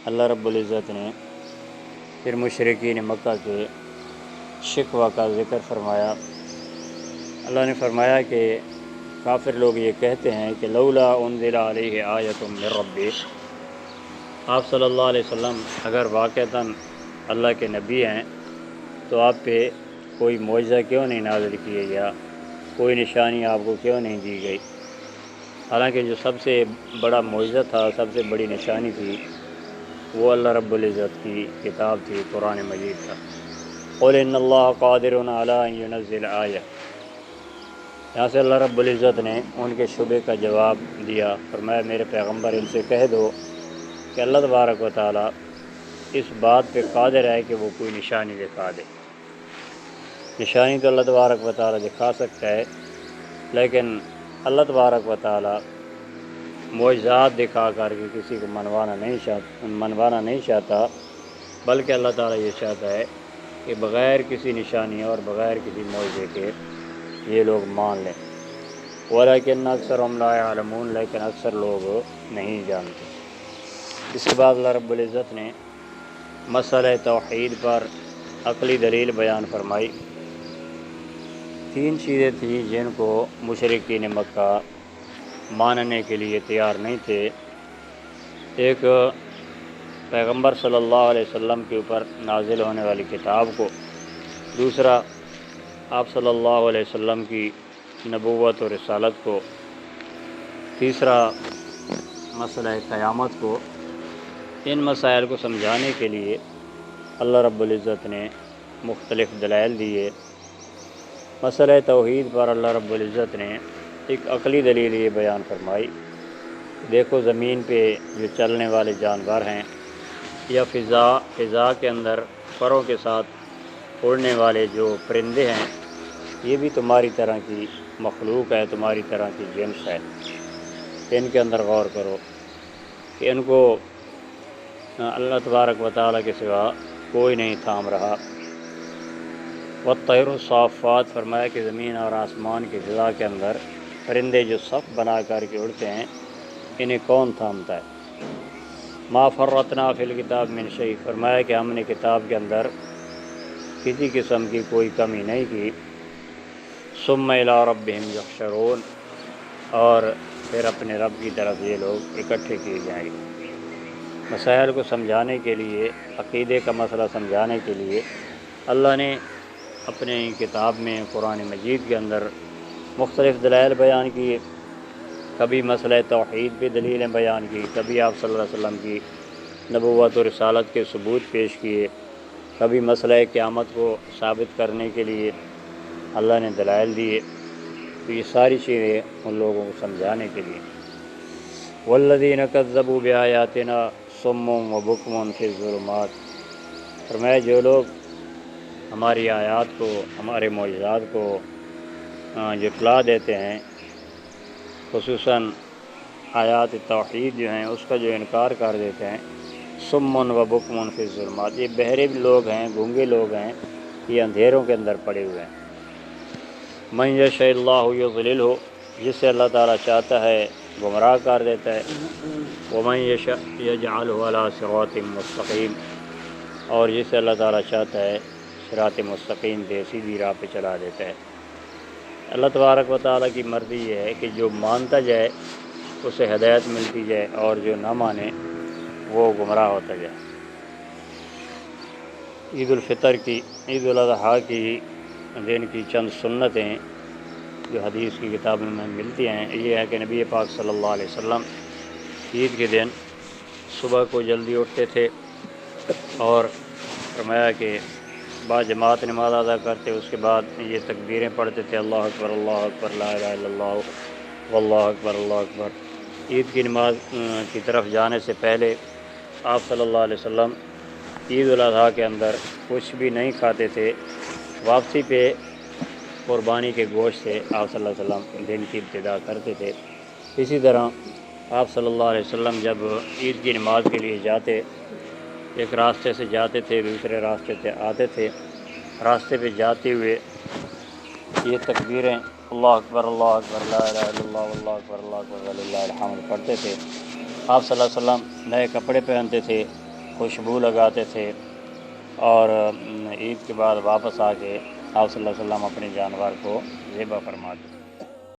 اللہ رب العزت نے پھر مشرکین مکہ کے شکوہ کا ذکر فرمایا۔ اللہ نے فرمایا کہ کافر لوگ یہ کہتے ہیں کہ لولا انزل علیہ آیۃ من ربہ، آپ صلی اللہ علیہ وسلم اگر واقعتاً اللہ کے نبی ہیں تو آپ پہ کوئی معجزہ کیوں نہیں نازل کیا گیا، کوئی نشانی آپ کو کیوں نہیں دی گئی؟ حالانکہ جو سب سے بڑا معجزہ تھا، سب سے بڑی نشانی تھی، وہ اللہ رب العزت کی کتاب تھی، قرآن مجید تھا۔ قل ان اللہ قادر علی ان ینزل آیہ، یہاں سے اللہ رب العزت نے ان کے شبے کا جواب دیا، فرمایا میرے پیغمبر ان سے کہہ دو کہ اللہ تبارک و تعالیٰ اس بات پہ قادر ہے کہ وہ کوئی نشانی دکھا دے۔ نشانی تو اللہ تبارک و تعالیٰ دکھا سکتا ہے، لیکن اللہ تبارک و تعالیٰ معجزات دکھا کر کے کسی کو منوانا نہیں چاہتا، بلکہ اللہ تعالیٰ یہ چاہتا ہے کہ بغیر کسی نشانی اور بغیر کسی معجزے کے یہ لوگ مان لیں۔ ولیکن اکثرهم لا یعلمون، لیکن اکثر لوگ نہیں جانتے۔ اس کے بعد اللہ رب العزت نے مسئلہ توحید پر عقلی دلیل بیان فرمائی۔ 3 چیزیں تھیں جن کو مشرکین مکہ ماننے کے لیے تیار نہیں تھے۔ ایک پیغمبر صلی اللہ علیہ وسلم کے اوپر نازل ہونے والی کتاب کو، دوسرا آپ صلی اللہ علیہ وسلم کی نبوت و رسالت کو، تیسرا مسئلہ قیامت کو۔ ان مسائل کو سمجھانے کے لیے اللہ رب العزت نے مختلف دلائل دیے۔ مسئلہ توحید پر اللہ رب العزت نے ایک عقلی دلیل یہ بیان فرمائی، دیکھو زمین پہ جو چلنے والے جانور ہیں یا فضا کے اندر پروں کے ساتھ اڑنے والے جو پرندے ہیں، یہ بھی تمہاری طرح کی مخلوق ہے، تمہاری طرح کی جنس ہے۔ ان کے اندر غور کرو کہ ان کو اللہ تبارک و تعالیٰ کے سوا کوئی نہیں تھام رہا۔ والطیر الصافات، فرمایا کہ زمین اور آسمان کی فضا کے اندر پرندے جو صف بنا کر کے اڑتے ہیں، انہیں کون تھامتا ہے؟ ما فرطنا فی الکتاب من شیء، فرمایا کہ ہم نے کتاب کے اندر کسی قسم کی کوئی کمی نہیں کی۔ ثم الی ربہم یحشرون، اور پھر اپنے رب کی طرف یہ لوگ اکٹھے کیے جائیں گے۔ مسائل کو سمجھانے کے لیے، عقیدے کا مسئلہ سمجھانے کے لیے اللہ نے اپنے کتاب میں قرآن مجید کے اندر مختلف دلائل بیان کیے۔ کبھی مسئلہ توحید پہ دلیلیں بیان کی، کبھی آپ صلی اللہ علیہ وسلم کی نبوت و رسالت کے ثبوت پیش کیے، کبھی مسئلہ قیامت کو ثابت کرنے کے لیے اللہ نے دلائل دیے۔ تو یہ ساری چیزیں ان لوگوں کو سمجھانے کے لیے۔ والذین کذبوا بآیاتنا صم وبکم فی الظلمات، فرمایا جو لوگ ہماری آیات کو، ہمارے معجزات کو جھٹلا دیتے ہیں، خصوصاً آیات توحید جو ہیں اس کا جو انکار کر دیتے ہیں، صم وبکم فی الظلمات، یہ بہرے لوگ ہیں، گونگے لوگ ہیں، یہ اندھیروں کے اندر پڑے ہوئے ہیں۔ من یشاء اللہ یضللہ، جس سے اللہ تعالیٰ چاہتا ہے گمراہ کر دیتا ہے۔ ومن یشاء یجعلہ علی صراط مستقیم، اور جس سے اللہ تعالیٰ چاہتا ہے صراط مستقیم پہ، سیدھی راہ پہ چلا دیتا ہے۔ اللہ تبارک و تعالیٰ کی مرضی یہ ہے کہ جو مانتا جائے اسے ہدایت ملتی جائے، اور جو نہ مانے وہ گمراہ ہوتا جائے۔ عید الفطر کی، عید الاضحیٰ کی دن کی چند سنتیں جو حدیث کی کتابوں میں ملتی ہیں، یہ ہے کہ نبی پاک صلی اللہ علیہ وسلم عید کے دن صبح کو جلدی اٹھتے تھے اور فرمایا کہ بعد جماعت نماز ادا کرتے، اس کے بعد یہ تکبیریں پڑھتے تھے، اللہ اکبر لا الہ الا اللہ واللہ اکبر اللہ اکبر۔ عید کی نماز کی طرف جانے سے پہلے آپ صلی اللہ علیہ وسلم عید الاضحیٰ کے اندر کچھ بھی نہیں کھاتے تھے۔ واپسی پہ قربانی کے گوشت سے آپ صلی اللہ علیہ وسلم دن کی ابتدا کرتے تھے۔ اسی طرح آپ صلی اللہ علیہ وسلم جب عید کی نماز کے لیے جاتے، ایک راستے سے جاتے تھے، دوسرے راستے سے آتے تھے، راستے پہ جاتے ہوئے یہ تکبیریں اللہ اکبر لا الہ الا اللہ واللہ اکبر اللہ اکبر وللہ الحمد پڑھتے تھے۔ آپ صلی اللہ علیہ وسلم نئے کپڑے پہنتے تھے خوشبو لگاتے تھے، اور عید کے بعد واپس آ کے آپ صلی اللہ علیہ وسلم اپنے جانور کو ذبح فرماتے تھے۔